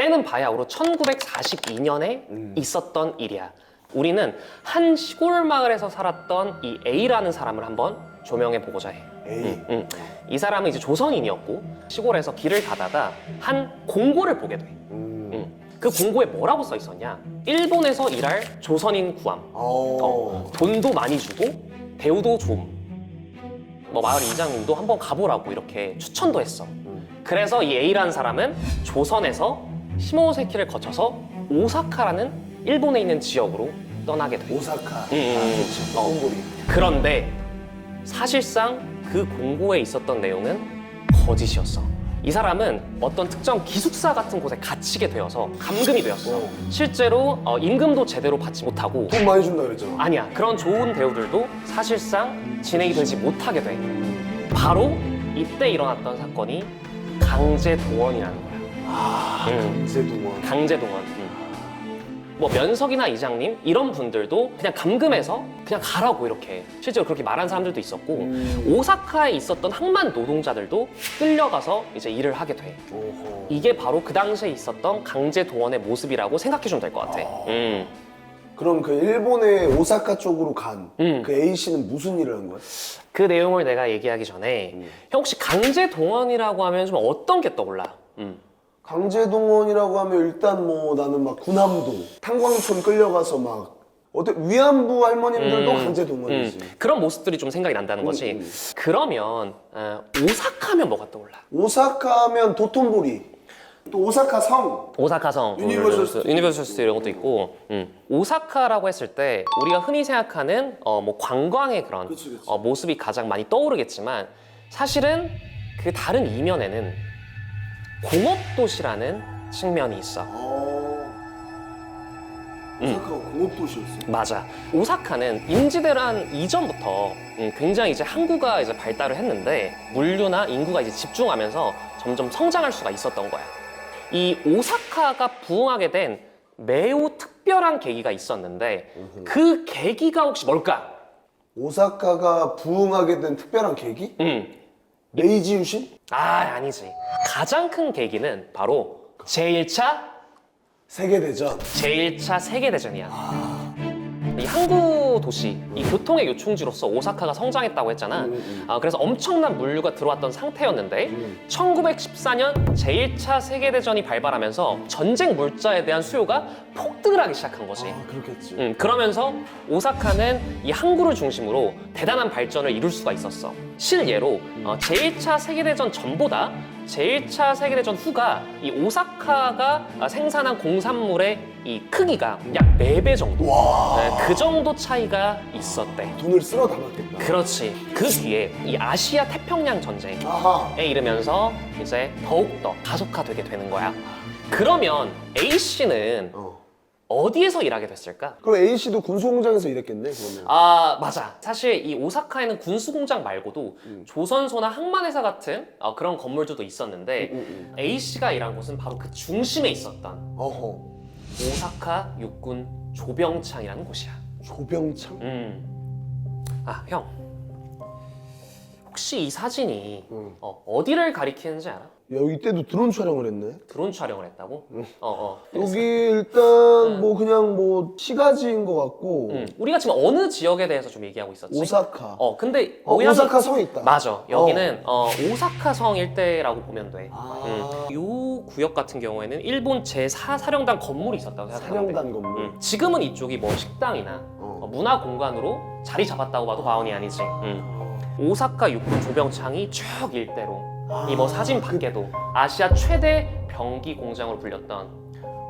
때는 바야흐로 1942년에 있었던 일이야. 우리는 한 시골 마을에서 살았던 이 A라는 사람을 한번 조명해 보고자 해. A. 이 사람은 이제 조선인이었고 시골에서 길을 가다가 한 공고를 보게 돼. 그 공고에 뭐라고 써 있었냐? 일본에서 일할 조선인 구함. 돈도 많이 주고 대우도 좀. 뭐 마을 이장님도 한번 가보라고 이렇게 추천도 했어. 그래서 이 A라는 사람은 조선에서 시모노세키를 거쳐서 오사카라는 일본에 있는 지역으로 떠나게 돼. 오사카. 좋지. 공고리. 그런데 사실상 그 공고에 있었던 내용은 거짓이었어. 이 사람은 어떤 특정 기숙사 같은 곳에 갇히게 되어서 감금이 되었어. 실제로 임금도 제대로 받지 못하고 돈 많이 준다 그랬잖아. 아니야. 그런 좋은 대우들도 사실상 진행이 되지 못하게 돼. 바로 이때 일어났던 사건이 강제동원이라는 거야. 강제동원. 강제동원. 뭐 면석이나 이장님 이런 분들도 그냥 감금해서 그냥 가라고 이렇게 실제로 그렇게 말한 사람들도 있었고 오사카에 있었던 항만 노동자들도 끌려가서 이제 일을 하게 돼. 오호. 이게 바로 그 당시에 있었던 강제동원의 모습이라고 생각해주면 될 것 같아. 그럼 그 일본의 오사카 쪽으로 간 음. 그 A 씨는 무슨 일을 한 거야? 그 내용을 내가 얘기하기 전에 형 혹시 강제동원이라고 하면 좀 어떤 게 떠올라? 강제동원이라고 하면 일단 뭐 나는 막 군함도 탄광촌 끌려가서 막 위안부 할머님들도 강제동원이지. 그런 모습들이 좀 생각이 난다는 거지. 그러면 오사카면 뭐가 떠올라? 오사카면 도톤보리, 또 오사카 성. 오사카성, 유니버설 스튜디오 이런 것도 있고 오사카라고 했을 때 우리가 흔히 생각하는 뭐 관광의 그런 그치. 모습이 가장 많이 떠오르겠지만 사실은 그 다른 이면에는 공업도시라는 측면이 있어. 오사카가 공업도시였어. 맞아. 오사카는 임지대란 이전부터 굉장히 이제 항구가 이제 발달을 했는데 물류나 인구가 이제 집중하면서 점점 성장할 수가 있었던 거야. 이 오사카가 부흥하게 된 매우 특별한 계기가 있었는데 그 계기가 혹시 뭘까? 오사카가 부흥하게 된 특별한 계기? 메이지 유신? 아니지. 가장 큰 계기는 바로 제1차 세계대전이야. 이 항구 도시, 이 교통의 요충지로서 오사카가 성장했다고 했잖아. 그래서 엄청난 물류가 들어왔던 상태였는데 1914년 제1차 세계대전이 발발하면서 전쟁 물자에 대한 수요가 폭등을 하기 시작한 거지. 그렇겠지. 그러면서 오사카는 이 항구를 중심으로 대단한 발전을 이룰 수가 있었어. 실예로 제1차 세계대전 전보다 제1차 세계대전 후가 이 오사카가 생산한 공산물의 이 크기가 약 4배 정도. 네, 그 정도 차이가 있었대. 돈을 쓸어 담았겠다. 그렇지. 그 뒤에 이 아시아 태평양 전쟁에 아하. 이르면서 이제 더욱더 가속화되게 되는 거야. 그러면 A씨는 어디에서 일하게 됐을까? 그럼 A 씨도 군수공장에서 일했겠네 그러면. 맞아. 사실 이 오사카에는 군수공장 말고도 조선소나 항만회사 같은 그런 건물들도 있었는데 A씨가 일한 곳은 바로 그 중심에 있었던 어허. 오사카 육군 조병창이라는 곳이야. 조병창? 형. 혹시 이 사진이 어디를 가리키는지 알아? 야, 이때도 드론 촬영을 했네. 드론 촬영을 했다고? 여기 일단 뭐 그냥 뭐 시가지인 것 같고. 우리가 지금 어느 지역에 대해서 좀 얘기하고 있었지? 오사카. 근데 오사카 성 있다. 맞아. 여기는 오사카성 일대라고 보면 돼. 이 구역 같은 경우에는 일본 제4사령단 건물이 있었다고 생각하면 돼. 사령단 건물. 지금은 이쪽이 뭐 식당이나 문화 공간으로 자리 잡았다고 봐도 과언이 아니지. 오사카 육군 조병창이 쭉 일대로 이 뭐 사진 밖에도 아시아 최대 병기 공장으로 불렸던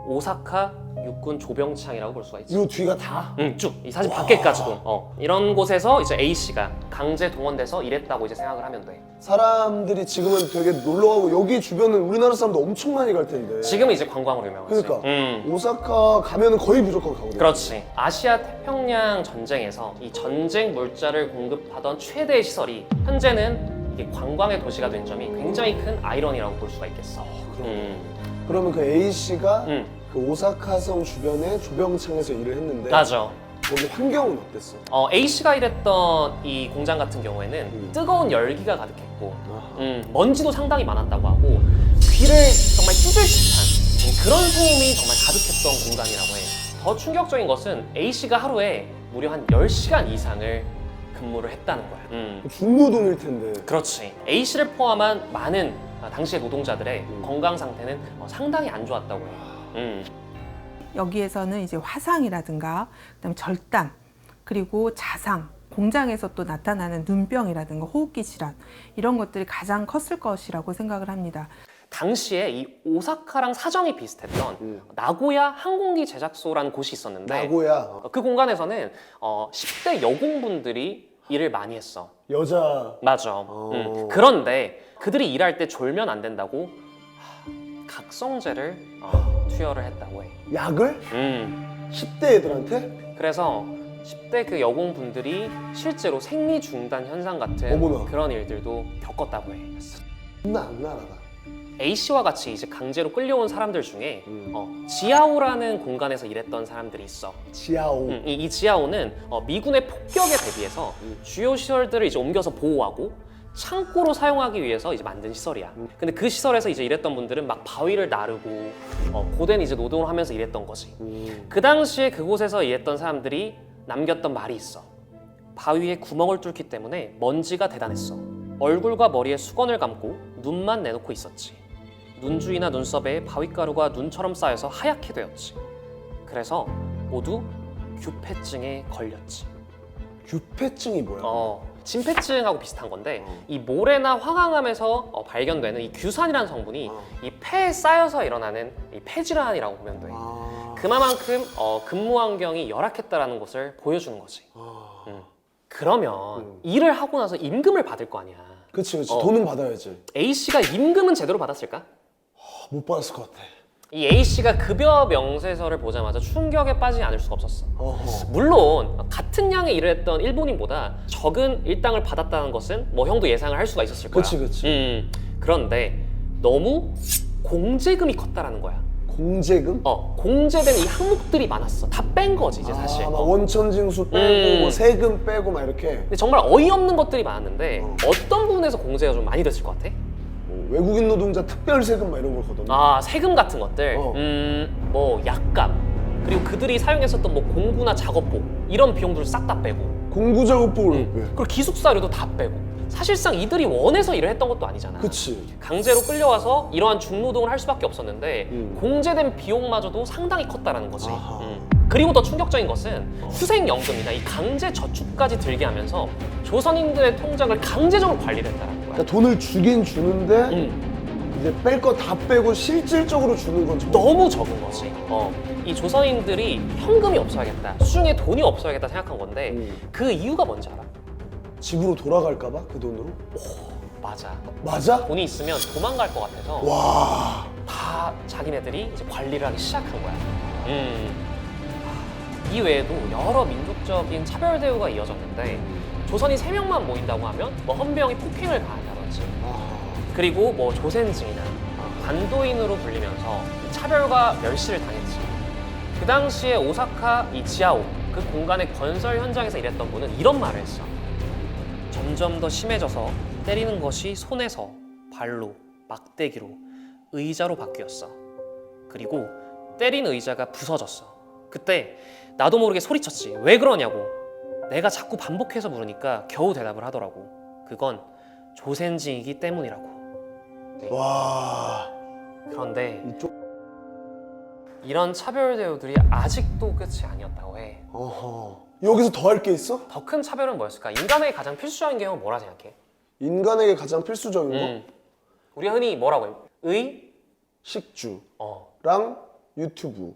오사카 육군 조병창이라고 볼 수가 있지. 이 뒤가 다? 쭉 이 사진 밖에까지도 이런 곳에서 이제 A 씨가 강제 동원돼서 일했다고 이제 생각을 하면 돼. 사람들이 지금은 되게 놀러 가고 여기 주변은 우리나라 사람도 엄청 많이 갈 텐데. 지금은 이제 관광으로 유명하지. 그러니까 오사카 가면은 거의 무조건 가거든. 그렇지. 아시아 태평양 전쟁에서 이 전쟁 물자를 공급하던 최대의 시설이 현재는 이게 관광의 도시가 된 점이 굉장히 큰 아이러니라고 볼 수가 있겠어. 그러면 그 A 씨가 그 오사카성 주변에 조병창에서 일을 했는데. 맞아. 거기 환경은 어땠어? A씨가 일했던 이 공장 같은 경우에는 뜨거운 열기가 가득했고 먼지도 상당히 많았다고 하고 귀를 정말 찢을 듯한 그런 소음이 정말 가득했던 공간이라고 해. 더 충격적인 것은 A씨가 하루에 무려 한 10시간 이상을 근무를 했다는 거야. 중노동일 텐데. 그렇지. A씨를 포함한 많은 당시의 노동자들의 건강 상태는 상당히 안 좋았다고 해. 여기에서는 이제 화상이라든가 그다음에 절단 그리고 자상 공장에서 또 나타나는 눈병이라든가 호흡기 질환 이런 것들이 가장 컸을 것이라고 생각을 합니다. 당시에 이 오사카랑 사정이 비슷했던 나고야 항공기 제작소라는 곳이 있었는데 나고야. 그 공간에서는 10대 여공분들이 일을 많이 했어. 여자. 맞아. 그런데 그들이 일할 때 졸면 안 된다고 각성제를 투여를 했다고 해. 약을? 10대 애들한테? 그래서 10대 그 여공분들이 실제로 생리 중단 현상 같은 어머나. 그런 일들도 겪었다고 해. 존나 악랄하다. A씨와 같이 이제 강제로 끌려온 사람들 중에 지아오라는 공간에서 일했던 사람들이 있어. 지하오. 이 지아오는 미군의 폭격에 대비해서 주요 시설들을 이제 옮겨서 보호하고 창고로 사용하기 위해서 이제 만든 시설이야. 근데 그 시설에서 이제 일했던 분들은 막 바위를 나르고 고된 이제 노동을 하면서 일했던 거지. 그 당시에 그곳에서 일했던 사람들이 남겼던 말이 있어. 바위에 구멍을 뚫기 때문에 먼지가 대단했어. 얼굴과 머리에 수건을 감고 눈만 내놓고 있었지. 눈 주위나 눈썹에 바위가루가 눈처럼 쌓여서 하얗게 되었지. 그래서 모두 규폐증에 걸렸지. 규폐증이 뭐야? 진폐증하고 비슷한 건데 이 모래나 황항암에서 발견되는 이 규산이라는 성분이 이 폐에 쌓여서 일어나는 이 폐질환이라고 보면 돼. 그만큼 근무 환경이 열악했다라는 것을 보여주는 거지. 그러면 일을 하고 나서 임금을 받을 거 아니야. 그치. 돈은 받아야지. A씨가 임금은 제대로 받았을까? 못 받았을 것 같아. 이 A씨가 급여 명세서를 보자마자 충격에 빠지지 않을 수가 없었어. 어허. 물론 같은 양의 일을 했던 일본인보다 적은 일당을 받았다는 것은 뭐 형도 예상을 할 수가 있었을 거야. 그치. 그런데 너무 공제금이 컸다라는 거야. 공제금? 공제된 이 항목들이 많았어. 다 뺀 거지 이제 사실. 막 원천징수 빼고 뭐 세금 빼고 막 이렇게. 근데 정말 어이없는 것들이 많았는데 어떤 부분에서 공제가 좀 많이 됐을 것 같아? 외국인 노동자 특별 세금 막 이런 걸 걷었나? 세금 같은 것들, 뭐 약값, 그리고 그들이 사용했었던 뭐 공구나 작업복 이런 비용들을 싹 다 빼고, 공구 작업복을 빼. 그리고 기숙사료도 다 빼고. 사실상 이들이 원해서 일을 했던 것도 아니잖아. 그치. 강제로 끌려와서 이러한 중노동을 할 수밖에 없었는데 공제된 비용마저도 상당히 컸다라는 거지. 그리고 더 충격적인 것은 후생연금이나 이 강제 저축까지 들게 하면서 조선인들의 통장을 강제적으로 관리를 했다는 거야. 그러니까 돈을 주긴 주는데 이제 뺄 거 다 빼고 실질적으로 주는 건 정말 너무 적은 거지. 이 조선인들이 현금이 없어야겠다, 수중에 돈이 없어야겠다 생각한 건데 그 이유가 뭔지 알아? 집으로 돌아갈까 봐? 그 돈으로? 맞아. 맞아? 돈이 있으면 도망갈 것 같아서 와. 다 자기네들이 이제 관리를 하기 시작한 거야. 이 외에도 여러 민족적인 차별 대우가 이어졌는데 조선인 3명만 모인다고 하면 뭐 헌병이 폭행을 가한다든지 그리고 뭐 조센증이나 반도인으로 불리면서 차별과 멸시를 당했지. 그 당시에 오사카 이 지하오 그 공간의 건설 현장에서 일했던 분은 이런 말을 했어. 점점 더 심해져서 때리는 것이 손에서 발로 막대기로 의자로 바뀌었어. 그리고 때린 의자가 부서졌어. 그때 나도 모르게 소리쳤지. 왜 그러냐고. 내가 자꾸 반복해서 물으니까 겨우 대답을 하더라고. 그건 조센징이기 때문이라고. 네. 와. 그런데 이쪽. 이런 차별 대우들이 아직도 끝이 아니었다고 해. 여기서 더 할 게 있어? 더 큰 차별은 뭐였을까? 인간에게 가장 필수적인 게 뭐라 생각해? 인간에게 가장 필수적인 거? 우리가 흔히 뭐라고 해? 의? 식주랑 유튜브.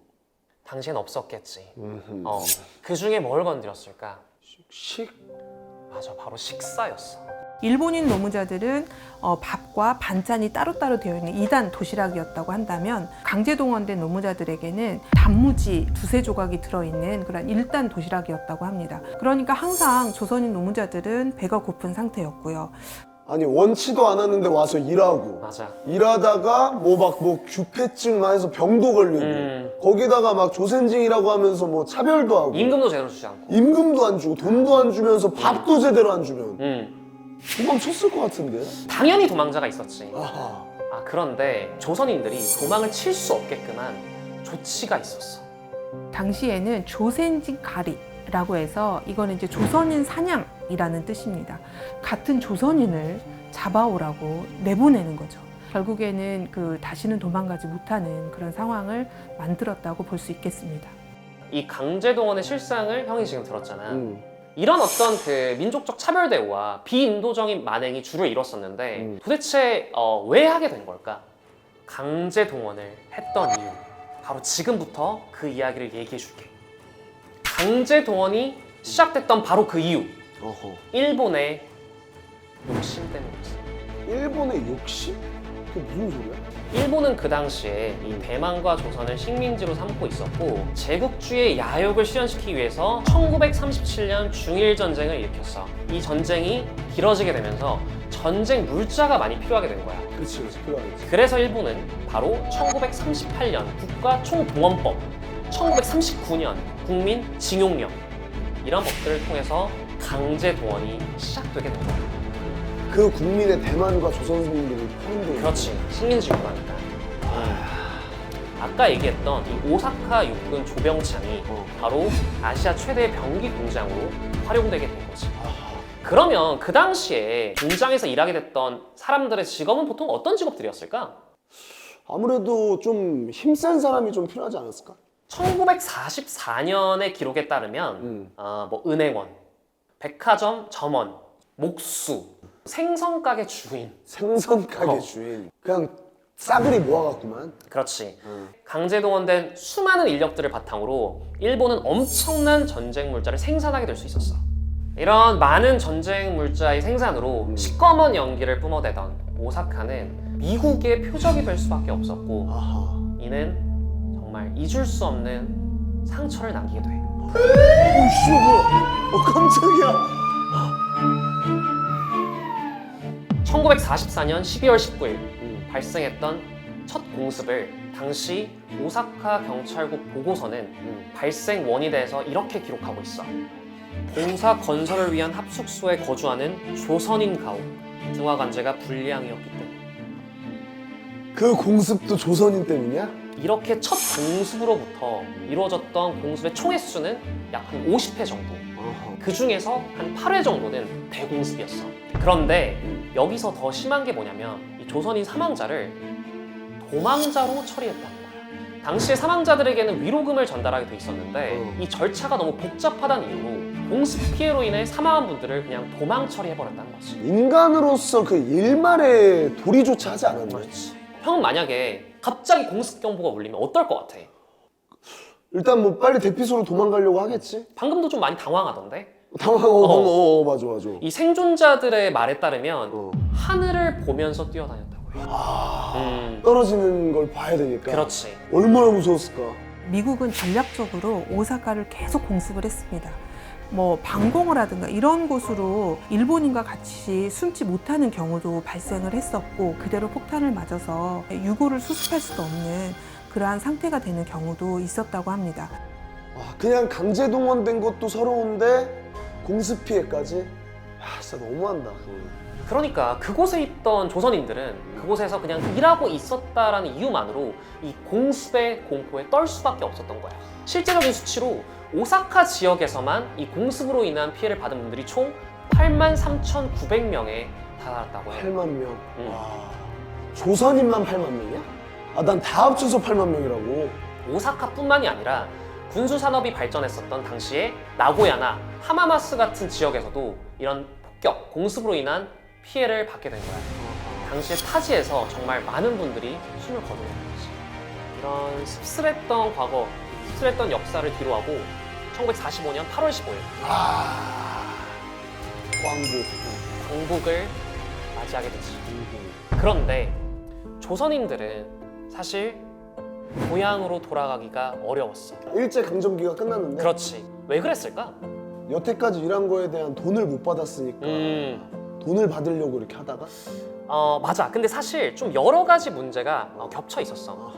당시엔 없었겠지. 그 중에 뭘 건드렸을까? 식? 맞아, 바로 식사였어. 일본인 노무자들은 밥과 반찬이 따로따로 되어 있는 2단 도시락이었다고 한다면 강제 동원된 노무자들에게는 단무지 2~3조각이 들어있는 그런 1단 도시락이었다고 합니다. 그러니까 항상 조선인 노무자들은 배가 고픈 상태였고요. 아니 원치도 않았는데 와서 일하고 맞아. 일하다가 뭐 규폐증만 해서 병도 걸리고 거기다가 막 조센징이라고 하면서 뭐 차별도 하고 임금도 제대로 주지 않고. 임금도 안 주고 돈도 안 주면서 밥도 제대로 안 주면 도망쳤을 것 같은데. 당연히 도망자가 있었지. 아하. 그런데 조선인들이 도망을 칠 수 없게끔 한 조치가 있었어. 당시에는 조센진 가리라고 해서 이거는 이제 조선인 사냥이라는 뜻입니다. 같은 조선인을 잡아오라고 내보내는 거죠. 결국에는 다시는 도망가지 못하는 그런 상황을 만들었다고 볼 수 있겠습니다. 이 강제동원의 실상을 형이 지금 들었잖아. 이런 어떤 그 민족적 차별 대우와 비인도적인 만행이 주를 이뤘었는데 도대체 왜 하게 된 걸까? 강제동원을 했던 이유. 바로 지금부터 그 이야기를 얘기해 줄게. 강제동원이 시작됐던 바로 그 이유. 일본의 욕심 때문이지. 일본의 욕심? 그게 무슨 소리야? 일본은 그 당시에 이 대만과 조선을 식민지로 삼고 있었고 제국주의의 야욕을 실현시키기 위해서 1937년 중일 전쟁을 일으켰어. 이 전쟁이 길어지게 되면서 전쟁 물자가 많이 필요하게 된 거야. 그치, 필요하겠지. 그래서 일본은 바로 1938년 국가총동원법, 1939년 국민징용령 이런 법들을 통해서 강제동원이 시작되게 된 거야. 그 국민의 대만과 조선 국민들이 포함되어 그렇지, 식민지 국가니까. 아까 얘기했던 이 오사카 육군 조병창이 바로 아시아 최대의 병기 공장으로 활용되게 된 거지. 그러면 그 당시에 공장에서 일하게 됐던 사람들의 직업은 보통 어떤 직업들이었을까? 아무래도 좀 힘센 사람이 좀 필요하지 않았을까? 1944년의 기록에 따르면 뭐 은행원, 백화점 점원, 목수, 생선가게 주인. 생선가게 주인. 그냥 싸그리 모아갔구만. 그렇지. 강제동원된 수많은 인력들을 바탕으로 일본은 엄청난 전쟁 물자를 생산하게 될 수 있었어. 이런 많은 전쟁 물자의 생산으로 시꺼먼 연기를 뿜어대던 오사카는 미국의 표적이 될 수밖에 없었고 이는 정말 잊을 수 없는 상처를 남기게 돼. 오씨 뭐야? 깜짝이야. 1944년 12월 19일 발생했던 첫 공습을 당시 오사카 경찰국 보고서는 발생 원인에 대해서 이렇게 기록하고 있어. 봉사 건설을 위한 합숙소에 거주하는 조선인 가옥 등화관제가 불량이었기 때문에. 그 공습도 조선인 때문이야? 이렇게 첫 공습으로부터 이루어졌던 공습의 총 횟수는 약 한 50회 정도. 그 중에서 한 8회 정도는 대공습이었어. 그런데 여기서 더 심한 게 뭐냐면 이 조선인 사망자를 도망자로 처리했다는 거야. 당시에 사망자들에게는 위로금을 전달하게 돼 있었는데 이 절차가 너무 복잡하다는 이유로 공습 피해로 인해 사망한 분들을 그냥 도망 처리해버렸다는 거지. 인간으로서 그 일말의 도리조차 하지 않았네. 그렇지. 형은 만약에 갑자기 공습 경보가 울리면 어떨 것 같아? 일단 뭐 빨리 대피소로 도망가려고 하겠지? 방금도 좀 많이 당황하던데? 맞아. 이 생존자들의 말에 따르면 하늘을 보면서 뛰어다녔다고 해. 떨어지는 걸 봐야 되니까. 그렇지. 얼마나 무서웠을까? 미국은 전략적으로 오사카를 계속 공습을 했습니다. 뭐 방공을 하든가 이런 곳으로 일본인과 같이 숨지 못하는 경우도 발생을 했었고 그대로 폭탄을 맞아서 유골을 수습할 수도 없는 그러한 상태가 되는 경우도 있었다고 합니다. 그냥 강제 동원된 것도 서러운데 공습 피해까지? 야, 진짜 너무한다. 그러니까 그곳에 있던 조선인들은 그곳에서 그냥 일하고 있었다라는 이유만으로 이 공습의 공포에 떨 수밖에 없었던 거야. 실제적인 수치로 오사카 지역에서만 이 공습으로 인한 피해를 받은 분들이 총 83,900명에 달았다고 해요. 8만 명. 와. 조선인만 8만 명이야? 난 다 합쳐서 8만 명이라고. 오사카뿐만이 아니라 군수 산업이 발전했었던 당시에 나고야나 하마마스 같은 지역에서도 이런 폭격, 공습으로 인한 피해를 받게 된 거야. 당시에 타지에서 정말 많은 분들이 숨을 거두는 거지. 이런 씁쓸했던 과거, 씁쓸했던 역사를 뒤로하고 1945년 8월 15일 광복을 맞이하게 되지. 그런데 조선인들은 사실 고향으로 돌아가기가 어려웠어. 일제강점기가 끝났는데 그렇지. 왜 그랬을까? 여태까지 일한 거에 대한 돈을 못 받았으니까 돈을 받으려고 이렇게 하다가? 맞아. 근데 사실 좀 여러 가지 문제가 겹쳐 있었어.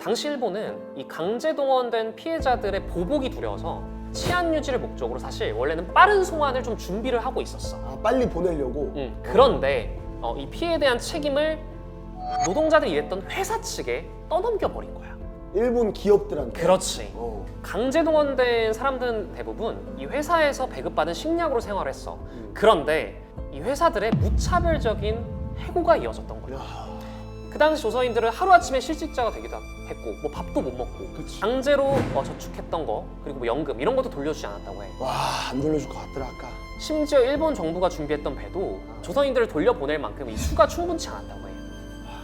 당시 일본은 이 강제동원된 피해자들의 보복이 두려워서 치안 유지를 목적으로 사실 원래는 빠른 송환을 좀 준비를 하고 있었어. 빨리 보내려고? 그런데 이 피해에 대한 책임을 노동자들이 일했던 회사 측에 떠넘겨 버린 거야. 일본 기업들한테. 그렇지. 어. 강제 동원된 사람들은 대부분 이 회사에서 배급받은 식량으로 생활했어. 그런데 이 회사들의 무차별적인 해고가 이어졌던 거야. 야, 그 당시 조선인들은 하루아침에 실직자가 되기도 했고 뭐 밥도 못 먹고 그치. 강제로 저축했던 거 그리고 뭐 연금 이런 것도 돌려주지 않았다고 해. 와, 안 돌려줄 것 같더라 아까. 심지어 일본 정부가 준비했던 배도 조선인들을 돌려보낼 만큼 이 수가 충분치 않았다고 해.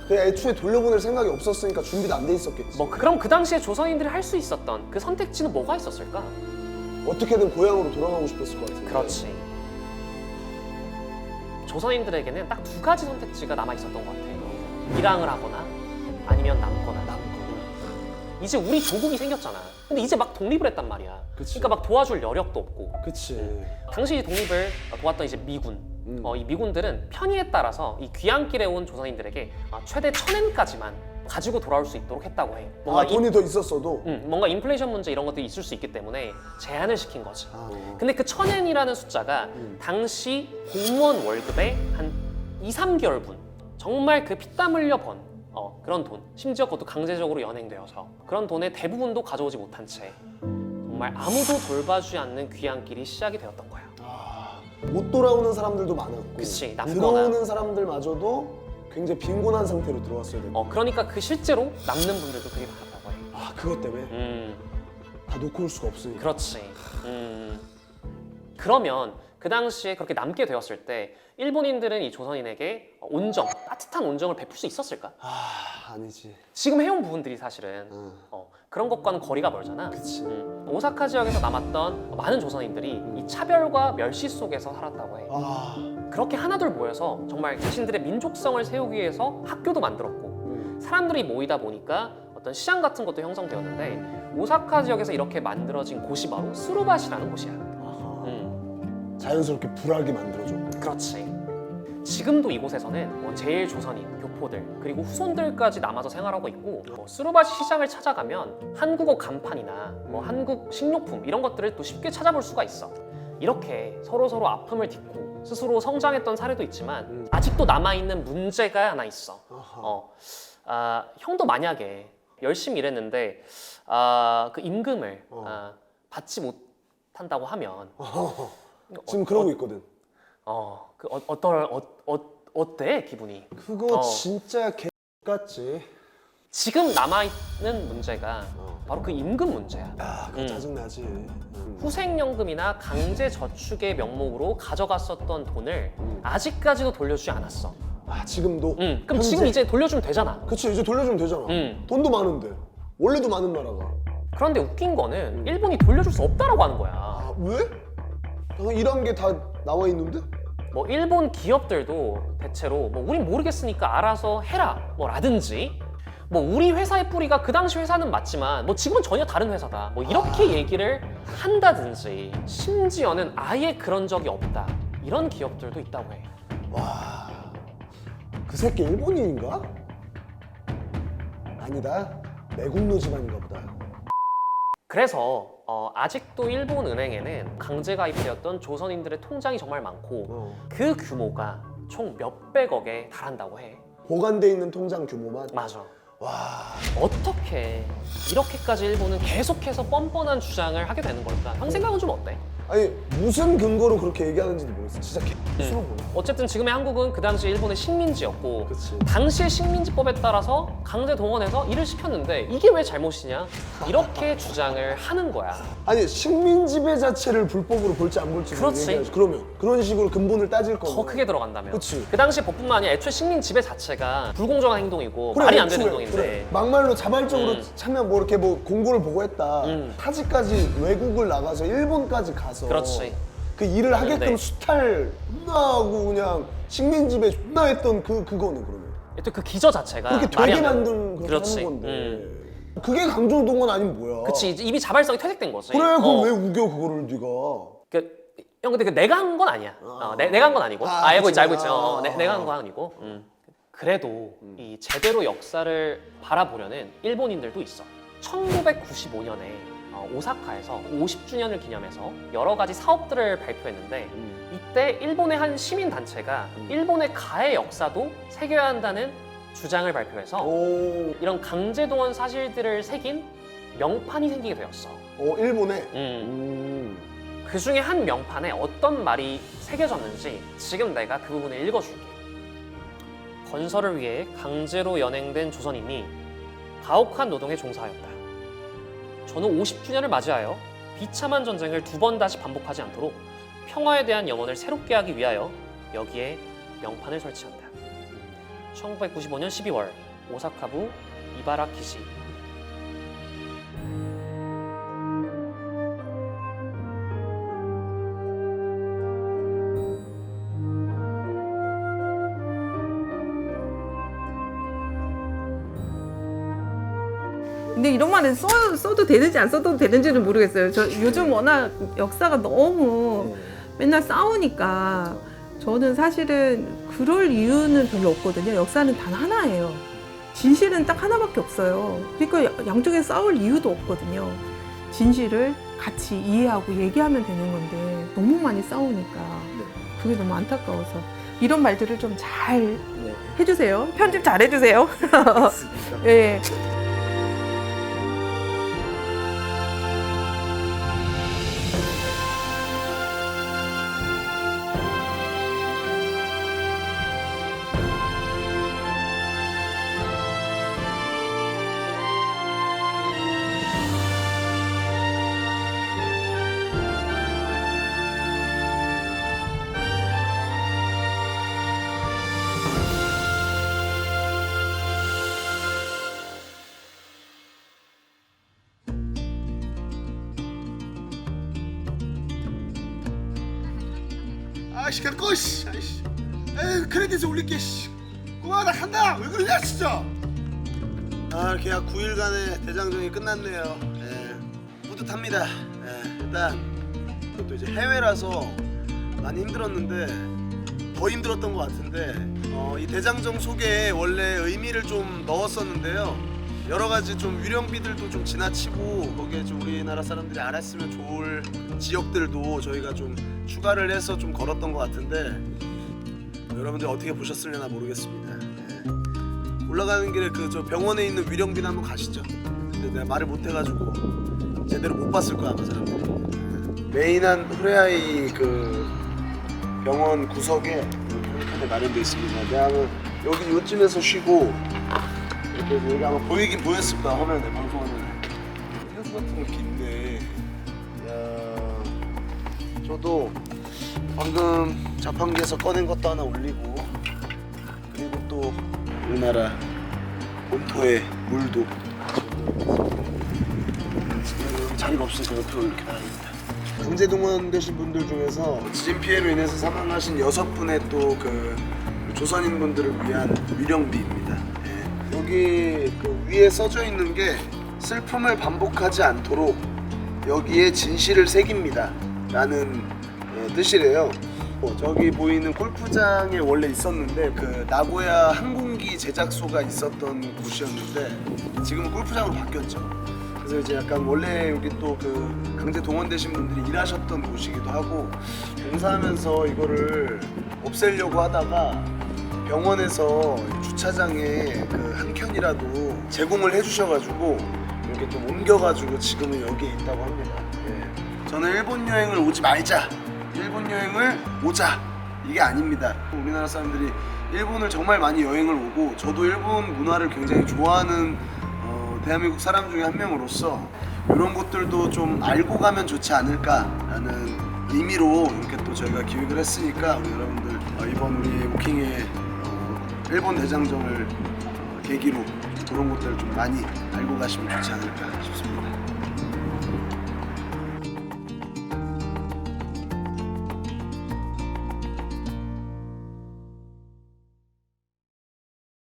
그 애초에 돌려보낼 생각이 없었으니까 준비도 안 돼 있었겠지. 뭐 그럼 그 당시에 조선인들이 할 수 있었던 그 선택지는 뭐가 있었을까? 어떻게든 고향으로 돌아가고 싶었을 것 같은데. 그렇지. 조선인들에게는 딱 두 가지 선택지가 남아 있었던 것 같아요. 밀항을 하거나 아니면 남거나. 이제 우리 조국이 생겼잖아. 근데 이제 막 독립을 했단 말이야. 그치. 그러니까 막 도와줄 여력도 없고. 그치. 당시 독립을 도왔던 이제 미군. 이 미군들은 편의에 따라서 이 귀향길에 온 조선인들에게 최대 1,000엔까지만 가지고 돌아올 수 있도록 했다고 해. 아, 돈이 더 있었어도. 뭔가 인플레이션 문제 이런 것들이 있을 수 있기 때문에 제한을 시킨 거지. 아, 근데 그 1,000엔이라는 숫자가 당시 공무원 월급의 한 2, 3개월분 정말 그 피땀 흘려 번 그런 돈, 심지어 그것도 강제적으로 연행되어서 그런 돈의 대부분도 가져오지 못한 채 정말 아무도 돌봐주지 않는 귀향길이 시작이 되었던 거야. 못 돌아오는 사람들도 많았고. 그치, 남거나. 들어오는 사람들마저도 굉장히 빈곤한 상태로 들어왔어야 되고. 그러니까 그 실제로 남는 분들도 되게 많았다고 해. 아, 그것 때문에 다 놓고 올 수가 없으니까. 그렇지. 그러면 그 당시에 그렇게 남게 되었을 때 일본인들은 이 조선인에게 온정, 따뜻한 온정을 베풀 수 있었을까? 아, 아니지. 지금 해온 부분들이 사실은 그런 것과는 거리가 멀잖아. 그치. 오사카 지역에서 남았던 많은 조선인들이 이 차별과 멸시 속에서 살았다고 해. 아, 그렇게 하나둘 모여서 정말 자신들의 민족성을 세우기 위해서 학교도 만들었고 사람들이 모이다 보니까 어떤 시장 같은 것도 형성되었는데 오사카 지역에서 이렇게 만들어진 곳이 바로 스루바시라는 곳이야. 자연스럽게 불하게 만들어줬고. 그렇지. 지금도 이곳에서는 제일 조선인, 교포들, 그리고 후손들까지 남아서 생활하고 있고 스루바시 시장을 찾아가면 한국어 간판이나 한국 식료품 이런 것들을 또 쉽게 찾아볼 수가 있어. 이렇게 서로서로 아픔을 딛고 스스로 성장했던 사례도 있지만 아직도 남아있는 문제가 하나 있어. 형도 만약에 열심히 일했는데 그 임금을 받지 못한다고 하면 지금 그러고 있거든. 어때 기분이? 그거 진짜 개같지. 지금 남아있는 문제가 바로 그 임금 문제야. 야, 그거 짜증나지. 후생연금이나 강제저축의 명목으로 가져갔었던 돈을 아직까지도 돌려주지 않았어. 아, 지금도? 그럼 현재? 지금 이제 돌려주면 되잖아. 그치, 이제 돌려주면 되잖아. 돈도 많은데. 원래도 많은 나라가. 그런데 웃긴 거는 일본이 돌려줄 수 없다라고 하는 거야. 아, 왜? 이런 게 다 나와 있는데? 뭐 일본 기업들도 대체로 우린 모르겠으니까 알아서 해라 라든지 우리 회사의 뿌리가 그 당시 회사는 맞지만 지금은 전혀 다른 회사다 이렇게 얘기를 한다든지 심지어는 아예 그런 적이 없다 이런 기업들도 있다고 해. 와, 그 새끼 일본인인가? 아니다, 내국노 집안인가 보다. 그래서 아직도 일본 은행에는 강제 가입되었던 조선인들의 통장이 정말 많고 그 규모가 총 몇백억에 달한다고 해. 보관돼 있는 통장 규모만? 맞아. 와, 어떻게 이렇게까지 일본은 계속해서 뻔뻔한 주장을 하게 되는 걸까? 형 생각은 좀 어때? 아니 무슨 근거로 그렇게 얘기하는지도 모르겠어. 진짜 개수로 보네. 어쨌든 지금의 한국은 그 당시 일본의 식민지였고 그치. 당시의 식민지법에 따라서 강제 동원해서 일을 시켰는데 이게 왜 잘못이냐? 이렇게 주장을 하는 거야. 아니 식민지 배 자체를 불법으로 볼지 안 볼지 그렇지. 얘기하지. 그러면 그런 식으로 근본을 따질 거면 더 크게 들어간다면. 그치. 그 당시 법뿐만 아니라 애초에 식민 지배 자체가 불공정한 행동이고 그래, 말이 안 되는 애초에, 행동인데 그래. 막말로 자발적으로 참여 이렇게 공고를 보고했다. 타지까지 외국을 나가서 일본까지 가서 그렇지. 그 일을 하게끔 네. 수탈 존나 하고 그냥 식민지 배 존나 했던 그거는 그러면 또 그 기저 자체가 그렇게 말이 되게 안 만든 그렇게 그렇지. 하는 건데 그게 강제동원 아니면 뭐야? 그치 이제 이미 자발성이 퇴색된 거지. 그래 그럼 왜 우겨 그거를 네가? 형 근데 내가 한 건 아니야. 내가 한 건 아니고. 알고 있지, 알고 있지. 내가 한 건 아니고. 그래도 이 제대로 역사를 바라보려는 일본인들도 있어. 1995년에 오사카에서 50주년을 기념해서 여러 가지 사업들을 발표했는데 이때 일본의 한 시민 단체가 일본의 가해 역사도 새겨야 한다는 주장을 발표해서 오, 이런 강제동원 사실들을 새긴 명판이 생기게 되었어. 일본에. 그 중에 한 명판에 어떤 말이 새겨졌는지 지금 내가 그 부분을 읽어줄게. 건설을 위해 강제로 연행된 조선인이 가혹한 노동에 종사하였다. 저는 50주년을 맞이하여 비참한 전쟁을 2번 다시 반복하지 않도록 평화에 대한 염원을 새롭게 하기 위하여 여기에 명판을 설치한다. 1995년 12월 오사카부 이바라키시. 근데 이런 말은 써도 되는지 안 써도 되는지는 모르겠어요. 저 요즘 워낙 역사가 너무 맨날 싸우니까 저는 사실은 그럴 이유는 별로 없거든요. 역사는 단 하나예요. 진실은 딱 하나밖에 없어요. 그러니까 양쪽에 싸울 이유도 없거든요. 진실을 같이 이해하고 얘기하면 되는 건데 너무 많이 싸우니까 그게 너무 안타까워서 이런 말들을 좀 잘 해주세요. 편집 잘 해주세요. 예. 아이씨 그냥 꺼 씨. 아이씨. 에이 크레딧에 올릴게 씨. 고마워 나 간다. 왜 그러냐 진짜. 아 계약 9일간의 대장정이 끝났네요. 예. 뿌듯합니다. 예. 일단 그것도 이제 해외라서 많이 힘들었는데 더 힘들었던 것 같은데 이 대장정 속에 원래 의미를 좀 넣었었는데요. 여러 가지 좀 유령비들도 좀 지나치고 거기에 좀 우리나라 사람들이 알았으면 좋을 지역들도 저희가 좀 추가를 해서 좀 걸었던 것 같은데 여러분들 어떻게 보셨을려나 모르겠습니다. 예. 올라가는 길에 그 저 병원에 있는 위령비나 한번 가시죠. 근데 내가 말을 못해가지고 제대로 못 봤을 거야 아마 사람들이. 예. 메인한 후레아이 그 병원 구석에 이렇게 마련되어 있습니다. 내가 여기 요쯤에서 쉬고 이렇게 해서 여기 아마 보이긴 보였을 거야 화면에 방송하면. 힐수 같은 거 깊네. 야, 저도 방금 자판기에서 꺼낸 것도 하나 올리고 그리고 또 우리나라 본토의 물도 지금 자리가 없어서 옆으로 이렇게 나갑니다. 강제동원 되신 분들 중에서 지진 피해로 인해서 사망하신 6분의 또 그 조선인 분들을 위한 위령비입니다. 예. 여기 그 위에 써져 있는 게 슬픔을 반복하지 않도록 여기에 진실을 새깁니다 라는 뜻이래요. 저기 보이는 골프장에 원래 있었는데 그 나고야 항공기 제작소가 있었던 곳이었는데 지금은 골프장으로 바뀌었죠. 그래서 이제 약간 원래 여기 또 그 강제 동원되신 분들이 일하셨던 곳이기도 하고 공사하면서 이거를 없애려고 하다가 병원에서 주차장에 그 한 켠이라도 제공을 해주셔가지고 이렇게 좀 옮겨가지고 지금은 여기에 있다고 합니다. 예. 저는 일본 여행을 오지 말자, 일본 여행을 오자 이게 아닙니다. 우리나라 사람들이 일본을 정말 많이 여행을 오고 저도 일본 문화를 굉장히 좋아하는 대한민국 사람 중에 한 명으로서 이런 것들도 좀 알고 가면 좋지 않을까라는 의미로 이렇게 또 저희가 기획을 했으니까 우리 여러분들 이번 우리 워킹의 일본 대장정을 계기로 그런 것들을 좀 많이 알고 가시면 좋지 않을까 싶습니다.